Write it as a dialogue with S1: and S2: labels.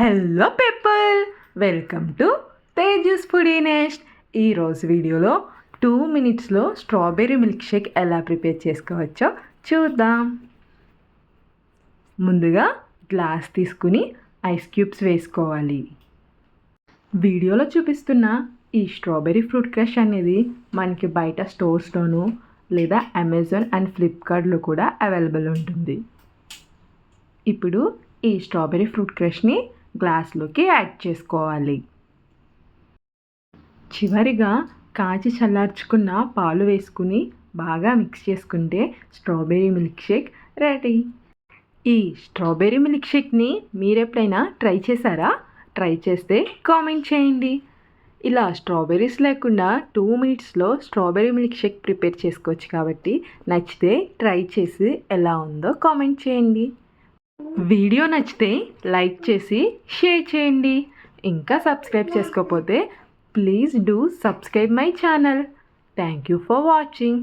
S1: Hello people, welcome to Tejas foodie nest. ఈరోజు వీడియోలో 2 మినిట్స్లో స్ట్రాబెర్రీ మిల్క్ షేక్ ఎలా ప్రిపేర్ చేసుకోవచ్చో చూద్దాం. ముందుగా గ్లాస్ తీసుకుని ఐస్ క్యూబ్స్ వేసుకోవాలి. వీడియోలో చూపిస్తున్న ఈ స్ట్రాబెర్రీ ఫ్రూట్ క్రష్ అనేది మనకి బయట స్టోర్స్లోనూ లేదా అమెజాన్ అండ్ ఫ్లిప్కార్ట్లో కూడా అవైలబుల్ ఉంటుంది. ఇప్పుడు ఈ స్ట్రాబెర్రీ ఫ్రూట్ క్రష్ని గ్లాస్లోకి యాడ్ చేసుకోవాలి. చివరిగా కాచి చల్లార్చుకున్న పాలు వేసుకుని బాగా మిక్స్ చేసుకుంటే స్ట్రాబెర్రీ మిల్క్ షేక్ రెడీ. ఈ స్ట్రాబెర్రీ మిల్క్ షేక్ని మీరెప్పుడైనా ట్రై చేశారా? ట్రై చేస్తే కామెంట్ చేయండి. ఇలా స్ట్రాబెర్రీస్ లేకుండా 2 మినిట్స్లో స్ట్రాబెర్రీ మిల్క్ షేక్ ప్రిపేర్ చేసుకోవచ్చు కాబట్టి నచ్చితే ట్రై చేసి ఎలా ఉందో కామెంట్ చేయండి. వీడియో నచ్చితే లైక్ చేసి షేర్ చేయండి. ఇంకా సబ్స్క్రైబ్ చేసుకోకపోతే please do subscribe my channel. Thank you for watching.